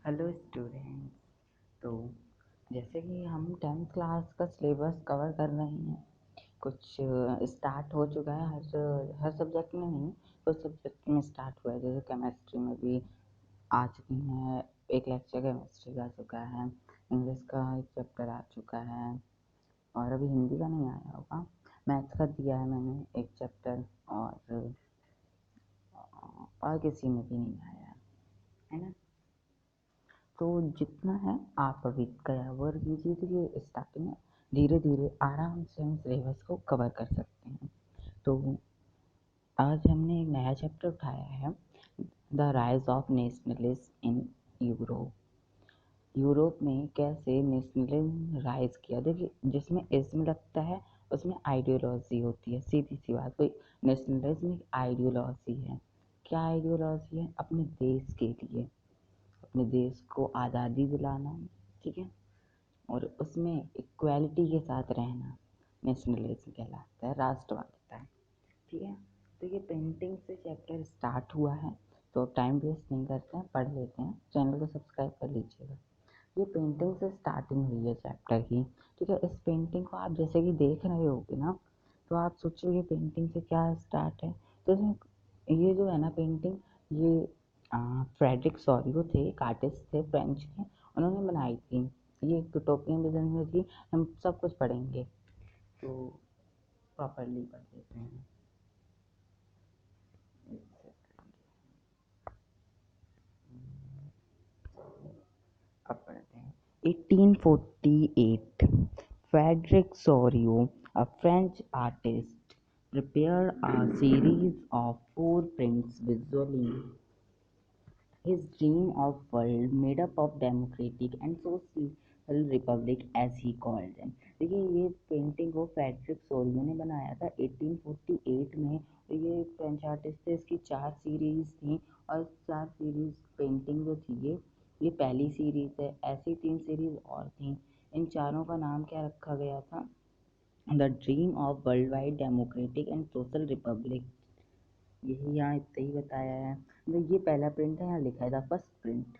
Hello students. तो जैसे कि हम 10th क्लास का सिलेबस कवर कर रहे हैं, कुछ स्टार्ट हो चुका है। हर सब्जेक्ट में नहीं, कुछ सब्जेक्ट में स्टार्ट हुआ है। जैसे केमिस्ट्री में भी आ चुकी हैं, एक लेक्चर केमिस्ट्री का आ चुका है, इंग्लिश का एक चैप्टर आ चुका है, और अभी हिंदी का नहीं आया होगा। मैथ्स का दिया है मैंने एक चैप्टर, और किसी में भी नहीं आया है ना। तो जितना है आप अभी कवर कीजिए, तो ये स्टार्टिंग में धीरे धीरे आराम से हम सिलेबस को कवर कर सकते हैं। तो आज हमने एक नया चैप्टर उठाया है, the rise of nationalism in Europe. Europe में कैसे नेशनलिज्म राइज किया। देखिए, जिसमें इज्म लगता है उसमें आइडियोलॉजी होती है, सीधी सी बात। कोई नेशनलिज्म एक आइडियोलॉजी है। क्या आइडियोलॉजी है? अपने देश के लिए, अपने देश को आज़ादी दिलाना, ठीक है, और उसमें इक्वालिटी के साथ रहना नेशनलिज्म कहलाता है, राष्ट्रवादिता है, ठीक है। तो ये पेंटिंग से चैप्टर स्टार्ट हुआ है, तो टाइम वेस्ट नहीं करते हैं, पढ़ लेते हैं। चैनल को सब्सक्राइब कर लीजिएगा। ये पेंटिंग से स्टार्टिंग हुई है चैप्टर की, ठीक है। इस पेंटिंग को आप जैसे कि देख रहे होगे ना, तो आप सोचोगे पेंटिंग से क्या स्टार्ट है। तो इसमें ये जो है ना पेंटिंग, ये फ्रेडरिक सॉरियो थे, एक आर्टिस्ट थे फ्रेंच के, उन्होंने बनाई थी। ये एक यूटोपियन विजन में थी। हम सब कुछ पढ़ेंगे, तो प्रॉपरली पढ़ लेते हैं। अब पढ़ते हैं। 1848, Frederick Sorio, a French artist, prepared a series of 4 prints visually his dream of world made up of democratic and social republic as he called them। देखिए, ये पेंटिंग को फ्रेडरिक सोरियो ने बनाया था 1848 में। तो ये फ्रेंच आर्टिस्ट थे, इसकी 4 सीरीज थी, और 4 सीरीज पेंटिंग जो थी ये पहली सीरीज है। ऐसी 3 सीरीज और थी। इन चारों का नाम क्या रखा गया था? The dream of world wide democratic and social Republic. यही यहाँ इतना ही बताया है। तो ये पहला प्रिंट है, यहाँ लिखा है था फर्स्ट प्रिंट,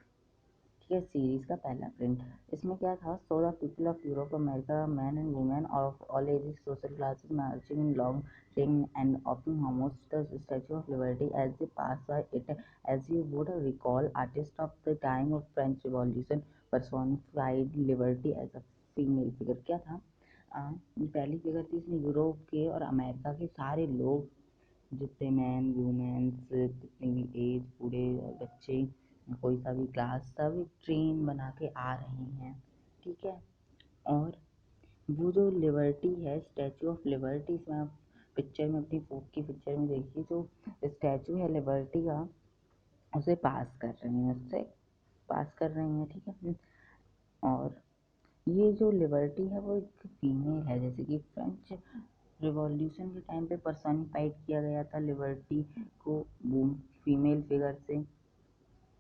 ठीक है, सीरीज का पहला प्रिंट। इसमें क्या था? So the people of Europe, America, man and women of all ages, social classes, marching in long train and offering homage the statue of Liberty as they pass by it, as you would recall artist of the time of French Revolution personified liberty as a female figure. क्या था? ये पहली figure थी, इसमें Europe के और America के सारे लोग, जितने मैन वूमेन्स, जितनी भी एज, बूढ़े और बच्चे, कोई सा भी क्लास, सभी ट्रेन बना के आ रहे हैं, ठीक है। और वो जो लिबर्टी है, स्टैचू ऑफ लिबर्टी, इसमें आप पिक्चर में, अपनी फोक की पिक्चर में देखिए, जो स्टैचू है लिबर्टी का, उसे पास कर रहे हैं, उससे पास कर रहे हैं, ठीक है। और ये जो लिबर्टी है वो एक फीमेल है, जैसे कि फ्रेंच रिवॉल्यूशन के टाइम पे पर्सोनिफाइड किया गया था लिबर्टी को फीमेल फिगर से।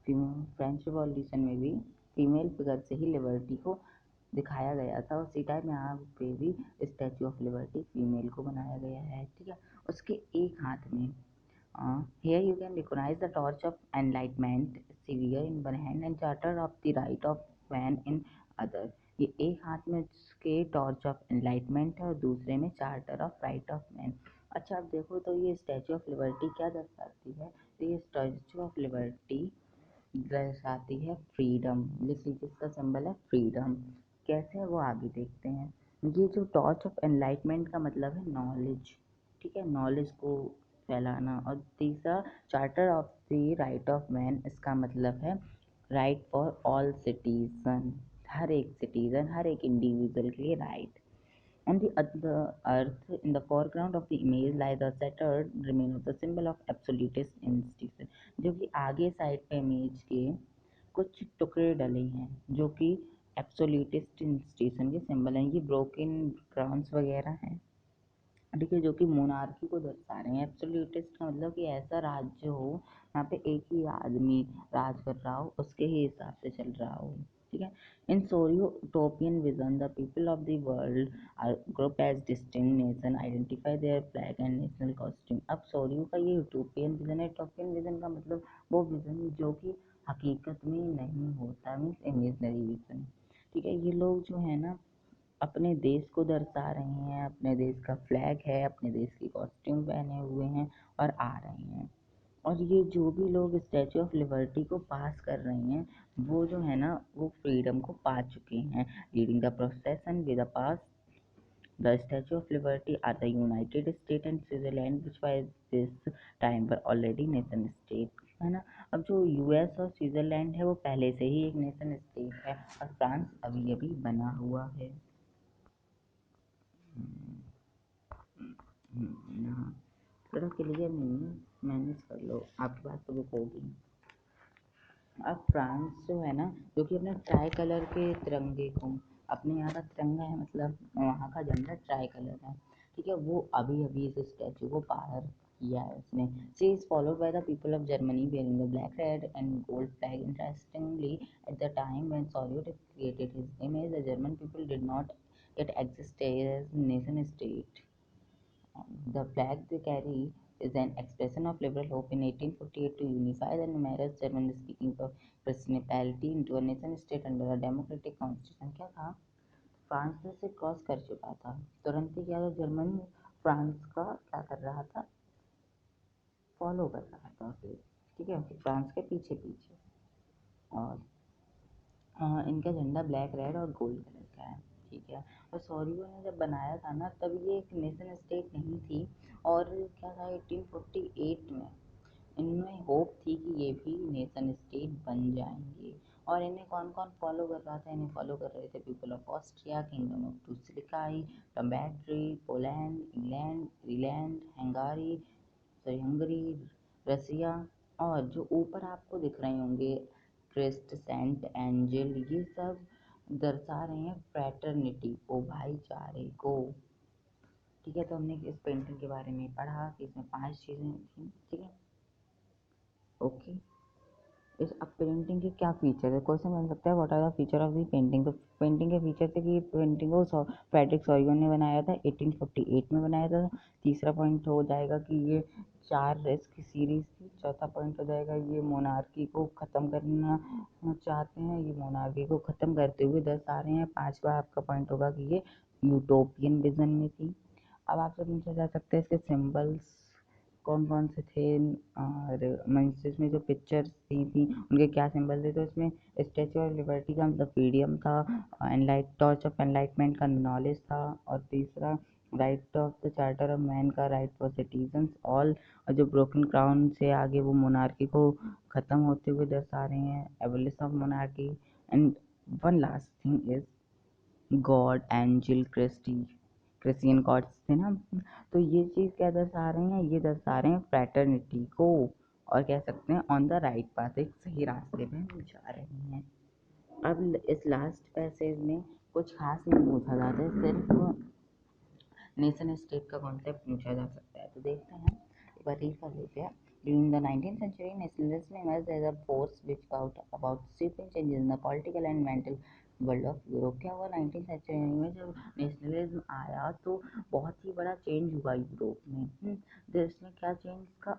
फ्रेंच रिवॉल्यूशन में भी फीमेल फिगर से ही लिबर्टी को दिखाया गया था। उसी टाइम यहाँ पे भी स्टैचू ऑफ लिबर्टी फीमेल को बनाया गया है, ठीक है। उसके एक हाथ में, here you can recognize the torch of enlightenment severe in one hand and charter of the right of man in other। ये एक हाथ में उसके टॉर्च ऑफ एनलाइटमेंट है और दूसरे में charter of right of man. अच्छा, अब देखो तो ये स्टैचू ऑफ लिबर्टी क्या दर्शाती है? तो ये स्टैचू ऑफ लिबर्टी दर्शाती है फ्रीडम। लिख लीजिए, इसका सिंबल है फ्रीडम। कैसे है वो आगे देखते हैं। ये जो टॉर्च ऑफ एनलाइटमेंट का मतलब है नॉलेज, ठीक है, नॉलेज को फैलाना। और तीसरा charter of the right of man, इसका मतलब है राइट फॉर ऑल सिटीजन, हर एक सिटीजन, हर एक इंडिविजुअल के लिए right. On the other earth, in the foreground of the image lies the shattered remain of the symbol of absolutist institution। जो कि आगे साइड पे इमेज के कुछ टुकड़े डले हैं, जो कि एब्सोल्यूटिस्ट इंस्टीट्यूशन के सिंबल हैं। ये ब्रोकन क्राउन्स वगैरह हैं, ठीक है, जो कि मोनार्की को दर्शा रहे हैं। एब्सोल्यूटिस्ट का मतलब कि ऐसा राज्य हो यहाँ पे एक ही आदमी राज कर रहा हो, उसके ही हिसाब से चल रहा हो, ठीक है। In Sorrieu utopian vision the people of the world are group as distinct nation identify their flag and national costume. अब सोरियो का ये यूटोपियन विजन है। यूटोपियन विजन का मतलब वो विजन जो कि हकीकत में नहीं होता, मीन्स इमेजनरी रीजन। ठीक है, ये लोग जो है ना अपने देश को दर्शा रहे हैं, अपने देश का फ्लैग है, अपने देश की कॉस्ट्यूम पहने हुए हैं और आ रहे हैं। और ये जो भी लोग स्टैचू ऑफ लिबर्टी को पास कर रहे हैं, वो जो है ना वो फ्रीडम को पा चुके हैं। Leading the procession with the pass the statue of liberty are the United State and Switzerland which by this time पर ऑलरेडी नेशन स्टेट, है ना। अब जो यूएस और स्विट्जरलैंड है वो पहले से ही एक नेशन स्टेट है और फ्रांस अभी अभी बना हुआ है। यहाँ थोड़ा क्लियर नहीं है, मैनेज कर लो, आपकी बात तो बुक होगी। अब फ्रांस जो है ना, जो कि अपने ट्राई कलर के तिरंगे को, अपने यहाँ का तिरंगा है मतलब वहाँ का झंडा ट्राई कलर है, ठीक है, वो अभी अभी इस स्टैचू को बाहर किया है उसने। She is followed by the people of Germany wearing the black red and gold flag. Interestingly at the time when solid created his image the German people did not yet exist as nation state. The flag they carry is an expression of liberal hope in 1848 to unify the numerous German-speaking principality into a nation-state under a democratic constitution। क्या था, France से cross कर चुका था, तुरंत ही क्या था, Germany France का क्या कर रहा था, फॉलो कर रहा था फिर, ठीक है, फ्रांस के पीछे पीछे। और इनका झंडा ब्लैक रेड और गोल्ड कलर का है, ठीक है। और सॉरियो ने जब बनाया था ना तब ये एक नेशन स्टेट नहीं थी, और क्या था 1848 में इनमें होप थी कि ये भी नेशन स्टेट बन जाएंगे। और इन्हें कौन कौन फॉलो कर रहा था, इन्हें फॉलो कर रहे थे people of Austria, kingdom of two Sicilies, टम्बैट्री, Poland, England, Ireland, Hungary, Russia. और जो ऊपर आपको दिख रहे होंगे क्रिस्ट, सेंट एंजल, ये सब दर्शा रहे हैं फ्रैटर्निटी को, भाईचारे को। ठीक है, तो हमने इस पेंटिंग के बारे में पढ़ा कि इसमें 5 चीज़ें थी, ठीक है, ओके। इस अब पेंटिंग के क्या फीचर है, क्वेश्चन बन सकता है what are the feature of the painting. तो पेंटिंग के फीचर थे कि पेंटिंग को फ्रेडरिक सॉरियो ने बनाया था, 1848 में बनाया था। तीसरा पॉइंट हो जाएगा कि ये 4 रेस की सीरीज थी। चौथा पॉइंट हो जाएगा ये मोनार्की को ख़त्म करना चाहते हैं, ये मोनार्की को ख़त्म करते हुए दर्शा रहे हैं। पाँचवा आपका पॉइंट होगा कि ये यूटोपियन विजन में थी। अब आपसे पूछा जा सकता है इसके सिंबल्स कौन कौन से थे, और मंचेस में जो पिक्चर्स थी उनके क्या सिंबल थे। तो इसमें स्टैचू ऑफ लिबर्टी का मतलब फ्रीडम था, एनलाइट टॉर्च ऑफ एनलाइटमेंट का नॉलेज था, और तीसरा right of the charter of man का राइट फॉर सिटीजन्स ऑल। और जो ब्रोकन क्राउन से आगे वो मोनार्की को ख़त्म होते हुए दर्शा रहे हैं, abolition of monarchy. And one last thing is god angel Christian gods थे ना, तो ये चीज़ क्या दर्शा रहे हैं, ये दर्शा रहे हैं फ्रैटर्निटी को, और कह सकते हैं ऑन द राइट पाथ, एक सही रास्ते में हम जा रहे हैं। अब इस लास्ट पैसेज में कुछ खास नहीं पूछा जाता है, सिर्फ नेशन स्टेट का कॉन्सेप्ट पूछा जा सकता है। तो देखते हैं, एक बार रीड कर लेते हैं। During the 19th century, nationalism emerged as a force which brought about sweeping changes in the political and mental world of Europe. क्या हुआ 19th सेंचुरी में, जब नेशनलिज्म आया तो बहुत ही बड़ा चेंज हुआ यूरोप में। देश में क्या चेंज का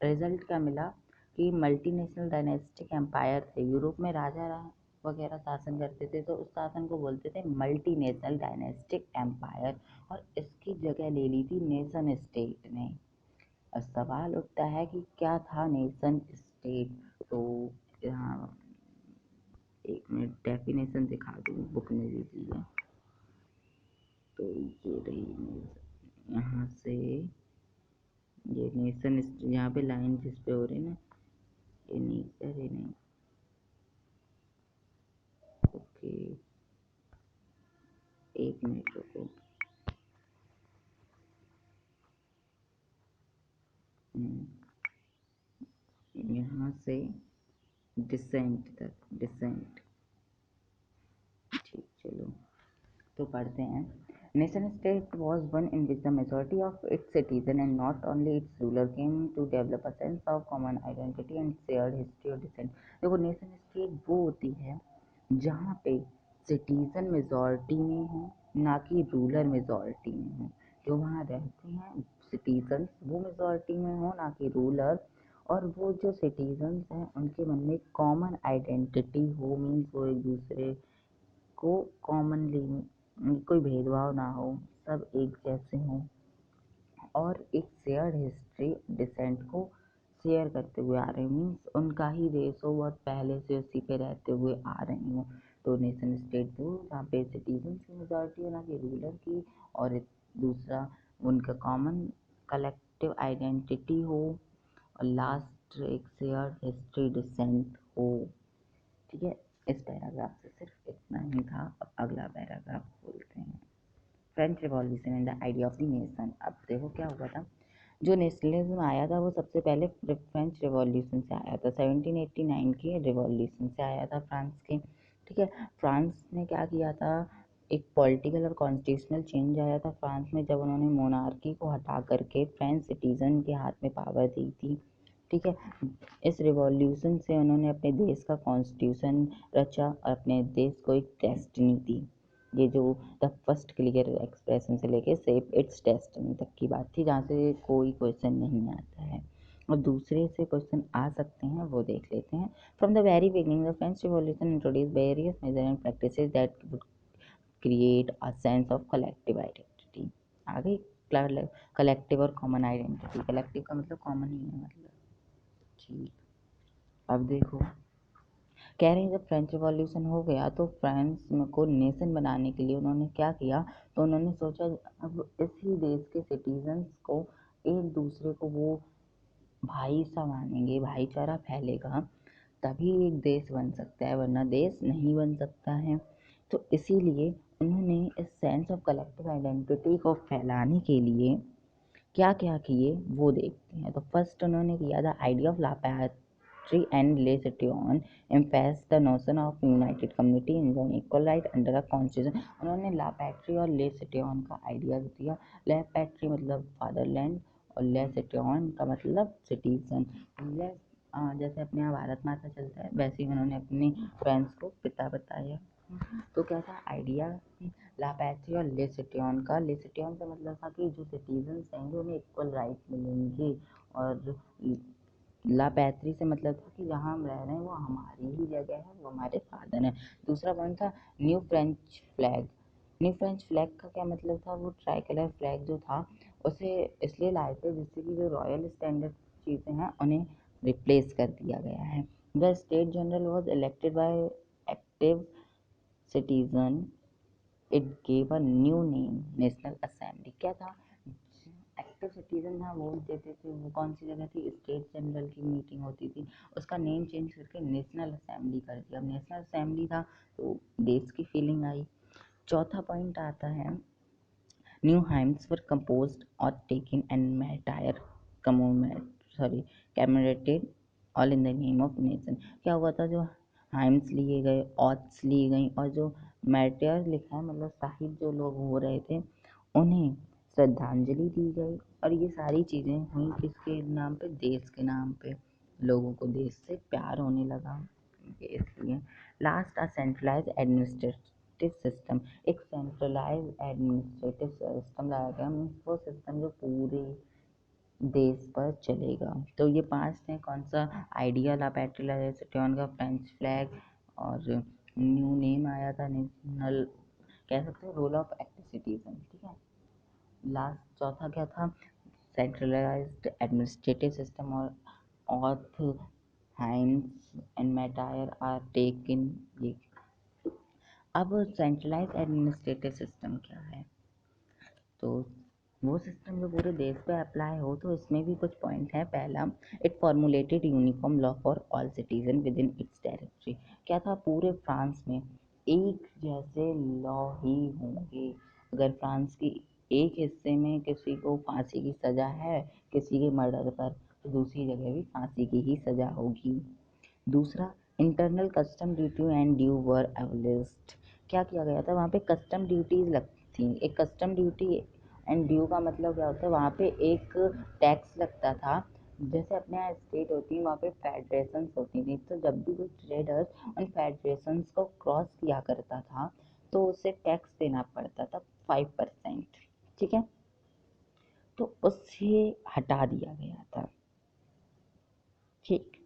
रिजल्ट क्या मिला कि मल्टीनेशनल डायनेस्टिक एम्पायर थे यूरोप में, राजा वगैरह शासन करते थे, तो उस शासन को बोलते थे मल्टीनेशनल डायनेस्टिक एम्पायर, और इसकी जगह ले ली थी नेशन स्टेट ने। अब सवाल उठता है कि क्या था नेशन स्टेट। तो यहाँ एक मिनट डेफिनेशन दिखा दूँ, बुक में भी दी है। तो ये रही, यहाँ से ये नेशन, यहाँ पे लाइन जिस पे हो रही ना, ये नीचे अरे नहीं, ओके एक मिनट रुको। यहाँ से डिसेंट तक, डिसेंट, ठीक, चलो तो पढ़ते हैं। Nation state was one in which the majority of its citizens and not only its ruler came to develop a sense of common identity and shared history or descent। देखो nation state वो होती है जहाँ पे citizen majority में हो, ना कि रूलर मेजॉरिटी में हो। जो वहाँ रहते हैं सिटीजन वो मेजॉरिटी में हो, ना कि रूलर। और वो जो सिटीजन्स हैं उनके मन में कॉमन आइडेंटिटी हो, मीन्स वो एक दूसरे को कॉमनली कोई भेदभाव ना हो, सब एक जैसे हों और एक शेयर्ड हिस्ट्री डिसेंट को शेयर करते हुए आ रहे हैं, मीन्स उनका ही देश हो, बहुत पहले से उसी पे रहते हुए आ रहे हों। तो नेशन स्टेट हो जहाँ पे सिटीजन्स की मेजॉरिटी हो, ना कि रूलर की, और दूसरा उनका कॉमन कलेक्टिव आइडेंटिटी हो, और लास्ट एक शेयर्ड हिस्ट्री डिसेंट हो। ठीक है, इस पैराग्राफ से सिर्फ इतना ही था। अब अगला पैराग्राफ बोलते हैं, French revolution and the idea of the nation. अब देखो क्या हुआ था, जो नेशनलिज्म आया था वो सबसे पहले फ्रेंच रिवॉल्यूशन से आया था, 1789 के रिवॉल्यूशन से आया था फ्रांस के। ठीक है, फ्रांस ने क्या किया था, एक पॉलिटिकल और कॉन्स्टिट्यूशनल चेंज आया था फ्रांस में, जब उन्होंने मोनार्की को हटा करके फ्रेंच सिटीजन के हाथ में पावर दी थी। ठीक है, इस रिवॉल्यूशन से उन्होंने अपने देश का कॉन्स्टिट्यूशन रचा और अपने देश को एक डेस्टिनी दी। ये जो द फर्स्ट क्लियर एक्सप्रेशन से लेके सेफ इट्स डेस्टिनी तक की बात थी, जहाँ से कोई क्वेश्चन नहीं आता है और दूसरे से क्वेश्चन आ सकते हैं, वो देख लेते हैं। From the very beginning the French revolution introduce various measure and practices that would create a sense of collective identity. आगे कलेक्टिव और कॉमन आइडेंटिटी, कलेक्टिव का मतलब कॉमन ही है मतलब। ठीक, अब देखो कह रहे हैं जब फ्रेंच रिवॉल्यूशन हो गया तो फ्रांस को नेशन बनाने के लिए उन्होंने क्या किया, तो उन्होंने सोचा अब इसी देश के सिटीजन्स को एक दूसरे को वो भाई सा मानेंगे, भाईचारा फैलेगा, तभी एक देश बन सकता है, वरना देश नहीं बन सकता है। तो इसीलिए उन्होंने इस सेंस ऑफ कलेक्टिव आइडेंटिटी को फैलाने के लिए क्या क्या किए वो देखते हैं। तो फर्स्ट उन्होंने किया था idea of la patrie and le citoyen emphasised the notion of united community enjoying equal right under a constitution. उन्होंने लापैट्री और ले सिटियोन का आइडिया दिया। लापैट्री मतलब फादरलैंड और ले सिटियोन का मतलब सिटीजन। जैसे अपने यहाँ भारत माता चलता है, वैसे ही उन्होंने अपने फ्रेंड्स को पिता बताया। तो क्या था आइडिया लापैथी और लेसिटियन का। लेसिटियन का मतलब था कि जो सिटीजन्स रहेंगे उन्हें इक्वल राइट मिलेंगे, और लापैथी से मतलब था कि जहाँ हम रह रहे हैं वो हमारी ही जगह है, वो हमारे फादर हैं। दूसरा पॉइंट था new French flag. New French flag का क्या मतलब था, वो ट्राई कलर फ्लैग जो था उसे इसलिए लाए थे जिससे कि जो रॉयल स्टैंडर्ड चीज़ें हैं उन्हें रिप्लेस कर दिया गया है। The state general was elected by active citizen, it gave a new name national assembly. क्या था, एक्टिव सिटीजन था वोट देते थे, वो कौन सी जगह थी, स्टेट जनरल की मीटिंग होती थी, उसका नेम चेंज करके नेशनल असेंबली कर दिया। अब नेशनल असेंबली था तो देश की फीलिंग आई। चौथा पॉइंट आता है न्यू हाइम्स वर कंपोज्ड और taken and martyr commemorated all in the name of nation. क्या हुआ था, जो हाइम्स लिए गए, ऑथ्स ली गई, और जो मैटायर लिखा है मतलब शहीद जो लोग हो रहे थे उन्हें श्रद्धांजलि दी गई। और ये सारी चीज़ें हुई किसके नाम पे, देश के नाम पे। लोगों को देश से प्यार होने लगा इसलिए। लास्ट, अ सेंट्रलाइज एडमिनिस्ट्रेटिव सिस्टम। एक सेंट्रलाइज एडमिनिस्ट्रेटिव सिस्टम लाया गया, मीन्स वो सिस्टम जो पूरे देश पर चलेगा। तो ये 5 थे, कौन सा, आइडिया ला पैट्रियन का, फ्रेंच फ्लैग, और न्यू नेम आया था नेशनल, कह सकते हो रोल ऑफ एक्टिव सिटीजन। ठीक है, लास्ट चौथा क्या था, सेंट्रलाइज्ड एडमिनिस्ट्रेटिव सिस्टम, और ऑथ हाइंस एंड मैटायर आर टेकन। ये अब सेंट्रलाइज एडमिनिस्ट्रेटिव सिस्टम क्या है, तो वो सिस्टम जो पूरे देश पे अप्लाई हो, तो इसमें भी कुछ पॉइंट है। पहला, it formulated uniform law for all citizen with in its territory. क्या था, पूरे फ्रांस में एक जैसे लॉ ही होंगे। अगर फ्रांस की एक हिस्से में किसी को फांसी की सज़ा है किसी के मर्डर पर, तो दूसरी जगह भी फांसी की ही सज़ा होगी। दूसरा, internal custom duty and due were abolished. क्या किया गया था, वहाँ पे कस्टम ड्यूटीज लगती थी। एक कस्टम ड्यूटी एंड ड्यू का मतलब क्या होता है, वहाँ पे एक टैक्स लगता था। जैसे अपने यहाँ स्टेट होती है, वहाँ पे फेडरेशंस होती थी, तो जब भी कोई ट्रेडर्स उन फेडरेशंस को क्रॉस किया करता था तो उसे टैक्स देना पड़ता था 5%। ठीक है, तो उसे हटा दिया गया था। ठीक।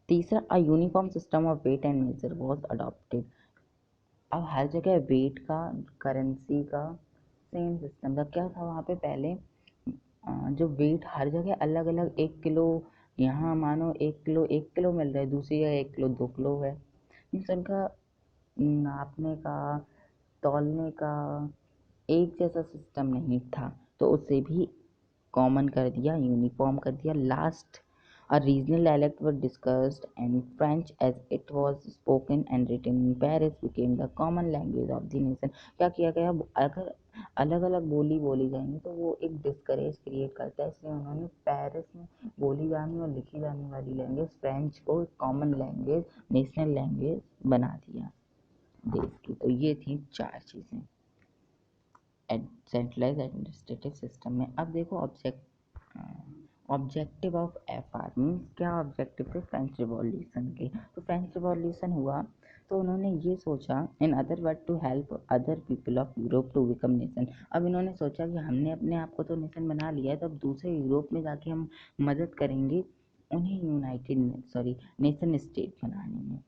तीसरा, a uniform system of weight and measure was adopted. अब हर जगह वेट का, करेंसी का सेम सिस्टम था। क्या था वहाँ पे पहले, जो वेट हर जगह अलग अलग, 1 किलो यहाँ मानो 1 किलो मिल रहा है, दूसरी जगह 1 किलो 2 किलो है। मीन्स उनका नापने का, तौलने का एक जैसा सिस्टम नहीं था, तो उसे भी कॉमन कर दिया, यूनिफॉर्म कर दिया। Last, a regional dialect was discussed and French as it was spoken and written in Paris became the common language of the nation। क्या किया गया, अगर अलग अलग बोली बोली जाएंगी तो वो एक डिस्करेज क्रिएट करता है, इसलिए उन्होंने पेरिस में बोली जाने और लिखी जाने वाली लैंग्वेज फ्रेंच को कॉमन लैंग्वेज, नेशनल लैंग्वेज बना दिया देश की। तो ये थी 4 चीज़ें सेंट्रलाइज एडमिनिस्ट्रेटिव सिस्टम में। अब देखो objective of F R means क्या ऑब्जेक्टिव थे फ्रेंच रिवॉल्यूशन के। तो फ्रेंच रिवॉल्यूशन हुआ तो उन्होंने ये सोचा, in other word to help other people of Europe to become nation. अब इन्होंने सोचा कि हमने अपने आप को तो नेशन बना लिया है, तो अब दूसरे यूरोप में जाके हम मदद करेंगे उन्हें नेशन स्टेट बनाने में।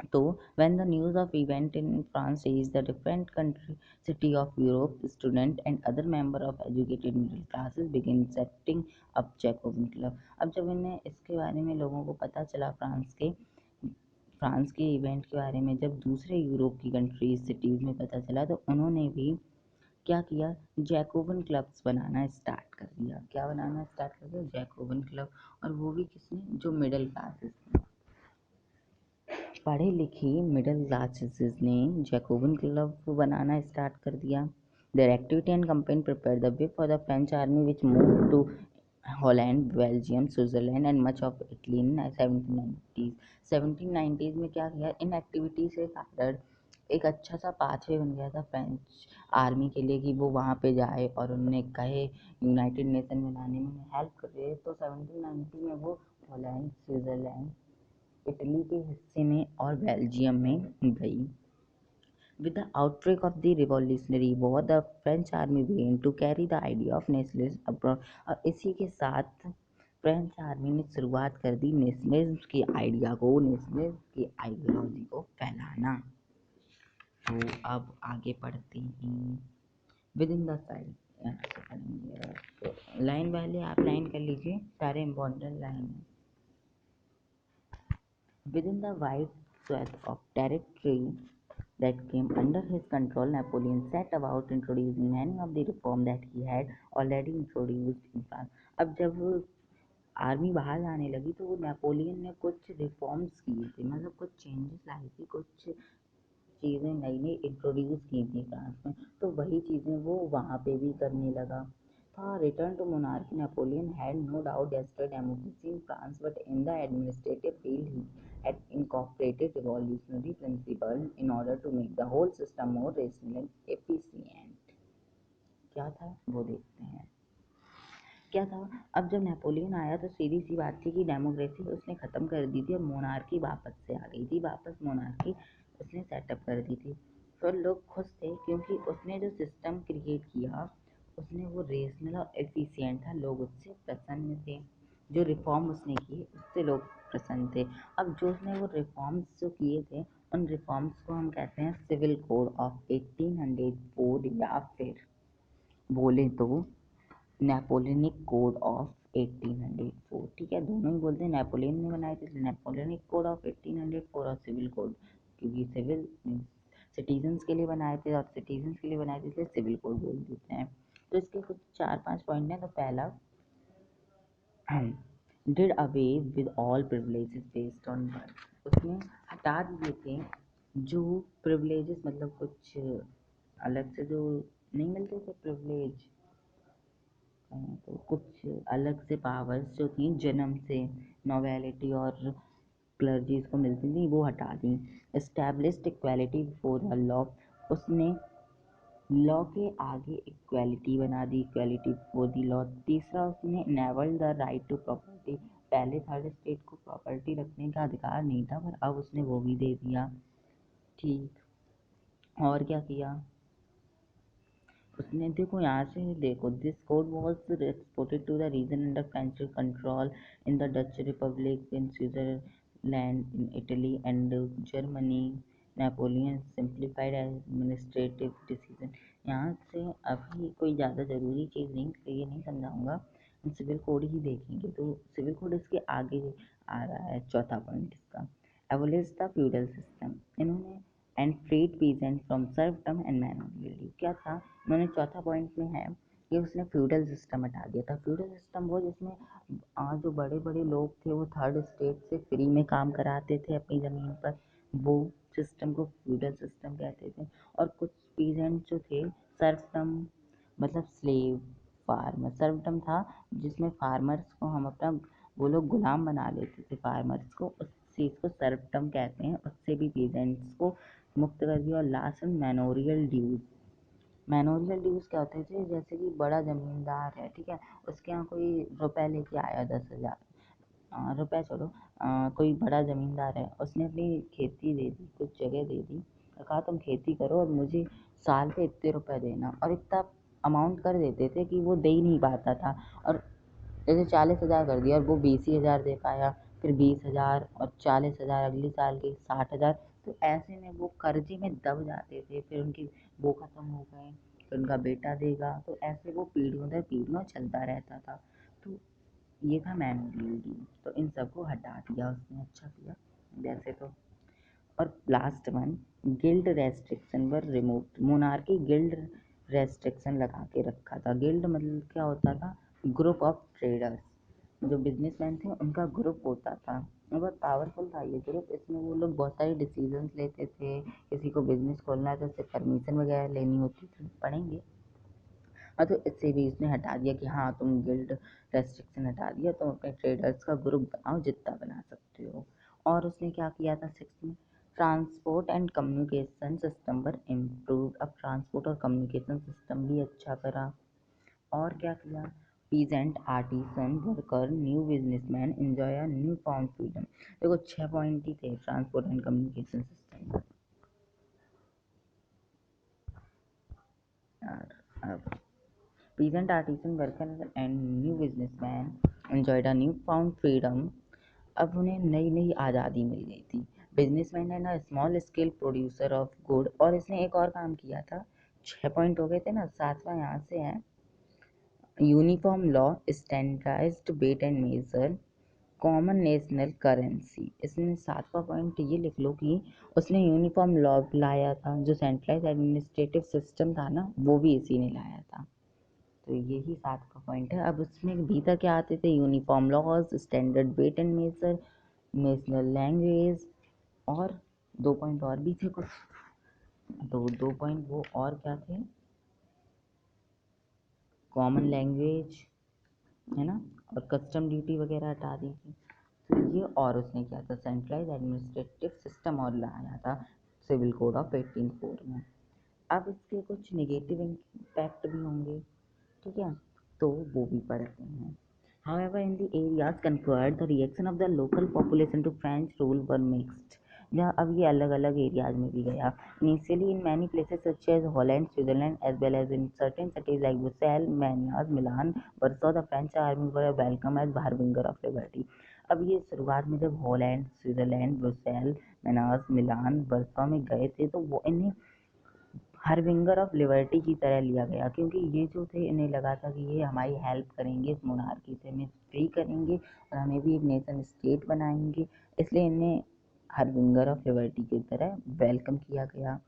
तो when the news of event in France reached the different country city of Europe, student and other member of educated middle classes began setting up Jacobin club। अब जब इन्हें इसके बारे में लोगों को पता चला, फ्रांस के इवेंट के बारे में जब दूसरे यूरोप की कंट्रीज सिटीज़ में पता चला, तो उन्होंने भी क्या किया, जैकोबिन क्लब्स बनाना स्टार्ट कर दिया। क्या बनाना स्टार्ट कर दिया, जैकोबिन क्लब। और वो भी किसने, जो मिडिल क्लासेस थे, पढ़े लिखे मिडिल क्लासेस ने जैकोबिन क्लब बनाना स्टार्ट कर दिया। Their activity and campaign prepare the way for the French army which move to Holland, Belgium, Switzerland and much of Italy in 1790s। 1790s में क्या किया, इन एक्टिविटीज के कारण एक अच्छा सा पाथवे बन गया था फ्रेंच आर्मी के लिए कि वो वहाँ पे जाए और उन्होंने कहे यूनाइटेड नेशन बनाने में हेल्प करे। तो 1790 में वो हॉलैंड, स्विट्जरलैंड, इटली के हिस्से में और बेल्जियम में गई। With the outbreak of the Revolutionary War, the French army began to carry the idea of nationalism abroad। और इसी के साथ फ्रेंच आर्मी ने शुरुआत कर दी नेशनलिज्म की आइडिया को, नेशनलिज्म की आइडियोलॉजी को फैलाना। तो अब आगे पढ़ते हैं विद इन द साइड, यहाँ से पढ़ेंगे। तो लाइन वाले आप लाइन कर लीजिए, सारे इम्पोर्टेंट लाइन है। Within the wide swath of territory that came under his control, Napoleon set about introducing many of the reforms that he had already introduced in France। अब जब आर्मी बाहर जाने लगी तो वो नेपोलियन ने कुछ रिफॉर्म्स किए थे, मतलब कुछ चेंजेस लाई थी, कुछ चीज़ें नई नई इंट्रोड्यूस की थी फ्रांस में, तो वही चीज़ें वो वहाँ पे भी करने लगा था। Return to monarchy, Napoleon had no doubt destroyed democracy in France, but in the administrative field he had incorporated revolutionary principles in order to make the whole system more rational and efficient। क्या था वो देखते हैं। क्या था, अब जब Napoleon आया तो सीधी सी बात थी कि डेमोक्रेसी उसने ख़त्म कर दी थी और मोनार्की वापस से आ गई थी, वापस मोनार्की उसने सेटअप कर दी थी। तो लोग खुश थे क्योंकि उसने जो सिस्टम क्रिएट किया उसने वो रेशनल और एफिशिएंट था, लोग उससे प्रसन्न थे। जो रिफॉर्म उसने किए उससे लोग प्रसन्न थे। अब जो उसने वो रिफॉर्म्स जो किए थे, उन रिफॉर्म्स को हम कहते हैं सिविल कोड ऑफ 1804, या फिर बोले तो नेपोलियनिक कोड ऑफ 1804। ठीक है, दोनों ही बोलते हैं, नेपोलियन ने बनाए थे नेपोलियनिक कोड ऑफ 1804 और सिविल कोड, क्योंकि सिविल सिटीजन्स के लिए बनाए थे और सिटीजन्स के लिए बनाए थे, इसलिए सिविल कोड बोल देते हैं। तो इसके कुछ 4-5 पॉइंट हैं। तो पहला, did away with all privileges based on birth. उसने हटा दिए थे जो प्रिविलेजेस, मतलब कुछ अलग से जो नहीं मिलते थे प्रिविलेज, तो कुछ अलग से पावर्स जो थी जन्म से, नोवेलिटी और क्लर्जीज को मिलती थी, वो हटा दी। Established equality before the law, उसने लॉ के आगे इक्वालिटी बना दी, इक्वालिटी बिफोर द लॉ। तीसरा, उसने नेवल द राइट टू प्रॉपर्टी, पहले थर्ड स्टेट को प्रॉपर्टी रखने का अधिकार नहीं था, पर अब उसने वो भी दे दिया। ठीक, और क्या किया, उसने देखो यहाँ से देखो, this code was exported to the region under French control in the Dutch republic, in Switzerland, in Italy and Germany. Napoleon simplified administrative decision. यहाँ से अभी कोई ज़्यादा ज़रूरी चीज़ नहीं, ये नहीं समझाऊंगा, हम सिविल कोड ही देखेंगे। तो सिविल कोड इसके आगे आ रहा है, चौथा पॉइंट इसका, एबोलिश द फ्यूडल सिस्टम। इन्होंने and freed peasant from serfdom and manual. क्या था, उन्होंने चौथा पॉइंट में है कि उसने फ्यूडल सिस्टम हटा दिया था। फ्यूडल सिस्टम वो जिसमें जो बड़े बड़े लोग थे वो थर्ड स्टेट से फ्री में काम कराते थे अपनी ज़मीन पर, वो सिस्टम को फ्यूडल सिस्टम कहते थे। और कुछ पीजेंट जो थे सर्वडम, मतलब स्लेव फार्मर। सर्वडम था जिसमें फार्मर्स को हम अपना, वो लोग गुलाम बना लेते थे फार्मर्स को, उस चीज़ को सर्वडम कहते हैं। उससे भी पीजेंट्स को मुक्त कर दिया। और लास्ट में मैनोरियल ड्यूज। मैनोरियल ड्यूज क्या होते थे, जैसे कि बड़ा ज़मींदार है, ठीक है, उसके यहाँ कोई रुपए लेके आया 10,000, रुपए छोड़ो, कोई बड़ा ज़मींदार है, उसने अपनी खेती दे दी, कुछ जगह दे दी और कहा तुम खेती करो और मुझे साल पे इतने रुपए देना, और इतना अमाउंट कर देते थे कि वो दे ही नहीं पाता था। और जैसे 40,000 कर दिया और वो 20 ही हज़ार दे पाया, फिर 20,000 और 40,000 अगले साल के 60,000। तो ऐसे में वो कर्जे में दब जाते थे, फिर उनकी वो ख़त्म हो गए, फिर उनका बेटा देगा, तो ऐसे वो पीढ़ियों दर पीढ़ियों चलता रहता था। तो ये था मैनुअल ड्यू। तो इन सबको हटा दिया उसने, अच्छा किया वैसे तो। और लास्ट वन, गिल्ड रेस्ट्रिक्शन वर रिमूव्ड। मोनार्की गिल्ड रेस्ट्रिक्शन लगा के रखा था। गिल्ड मतलब क्या होता था, ग्रुप ऑफ ट्रेडर्स, जो बिजनेसमैन थे उनका ग्रुप होता था, बहुत पावरफुल था ये ग्रुप। इसमें वो लोग बहुत सारे डिसीजंस लेते थे, किसी को बिजनेस खोलना है तो उससे परमिशन वगैरह लेनी होती थी, पढ़ेंगे। हाँ, तो इससे भी इसने हटा दिया कि हाँ तुम गिल्ड रेस्ट्रिक्शन हटा दिया, तुम अपने ट्रेडर्स का ग्रुप बनाओ, जितना बना सकते हो। और उसने क्या किया था सिक्स में, ट्रांसपोर्ट एंड कम्युनिकेशन सिस्टम पर इम्प्रूव। अब ट्रांसपोर्ट और कम्युनिकेशन सिस्टम भी अच्छा करा। और क्या किया, peasant artisan worker new businessman enjoy a new found freedom. देखो 6 पॉइंट ही थे ट्रांसपोर्ट एंड कम्युनिकेशन सिस्टम। यार अब peasant artisan worker and new businessman enjoyed a newfound freedom। अब उन्हें नई नई आज़ादी मिल गई थी। Businessman and a small scale producer of good. और इसने एक और काम किया था, 6 पॉइंट हो गए थे ना, सातवां यहाँ से है, uniform law, standardized weight and measure, common national currency. इसमें सातवां पॉइंट ये लिख लो कि उसने यूनिफॉर्म लॉ लाया था, जो सेंट्रलाइज एडमिनिस्ट्रेटिव सिस्टम था ना, वो भी इसी ने लाया था। तो यही सात का पॉइंट है। अब उसमें भीतर क्या आते थे, uniform laws, standard weight and measure, national language, और 2 पॉइंट और भी थे कुछ। तो 2 पॉइंट वो और क्या थे, कॉमन लैंग्वेज, है ना, और कस्टम ड्यूटी वगैरह हटा दी थी। तो ये और उसने किया था, सेंट्रलाइज एडमिनिस्ट्रेटिव सिस्टम और लाया था सिविल कोड ऑफ 1804 में। अब इसके कुछ नेगेटिव इम्पैक्ट भी होंगे, ठीक है, तो वो भी पढ़ते हैं। However, in the areas conquered, the reaction of the local population to French rule were mixed। जहाँ अब ये अलग अलग एरियाज में भी गया। Initially in many places such as Holland, Switzerland, as well as in certain cities like Brussels, Manaus, Milan, Warsaw, the French army were welcome as harbinger of liberty। अब ये शुरुआत में जब हॉलैंड, स्विट्जरलैंड, ब्रुसेल, मनास, मिलान, verso में गए थे, तो वो इन्हें हार्बिंगर ऑफ लिबर्टी की तरह लिया गया, क्योंकि ये जो थे इन्हें लगा था कि ये हमारी हेल्प करेंगे, इस मोनार्की से हमें फ्री करेंगे और हमें भी एक नेशन स्टेट बनाएंगे, इसलिए इन्हें हार्बिंगर ऑफ लिबर्टी की तरह वेलकम किया गया।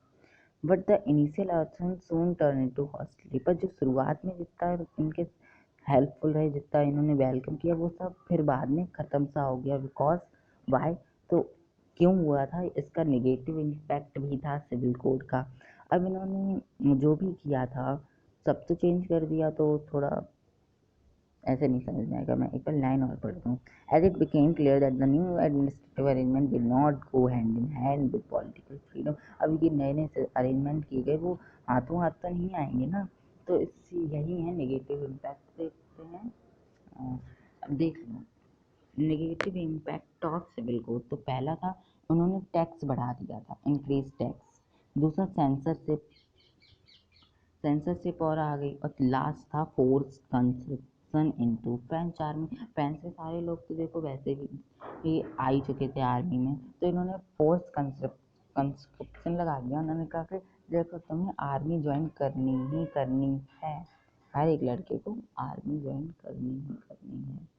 But the initial earthen soon turn into hostility. पर जो शुरुआत में जितना इनके हेल्पफुल रहे, जितना इन्होंने वेलकम किया, वो सब फिर बाद में ख़त्म सा हो गया। बिकॉज वाई, तो क्यों हुआ था, इसका निगेटिव इम्पैक्ट भी था सिविल कोड का। अब इन्होंने जो भी किया था सब तो चेंज कर दिया, तो थोड़ा ऐसे नहीं समझ में आएगा, मैं एक बार लाइन और पढ़ता हूँ। As it became clear that the new administrative arrangement did not go hand in hand with political freedom. अब ये नए नए अरेंजमेंट किए गए, वो हाथों हाथ तो नहीं आएंगे ना, तो इससे यही है नेगेटिव इम्पैक्ट। देखते हैं, अब देख लो negative impact of civil code. तो पहला था, उन्होंने टैक्स बढ़ा दिया था, इंक्रीज टैक्स। दूसरा सेंसरशिप, सेंसरशिप और आ गई। और लास्ट था force conscription into French army. French के सारे लोग तो देखो वैसे भी आ ही चुके थे आर्मी में, तो इन्होंने फोर्स कंस्क्रिप्शन लगा दिया। उन्होंने कहा कि देखो तुम्हें आर्मी ज्वाइन करनी ही करनी है, हर एक लड़के को आर्मी ज्वाइन करनी ही करनी है।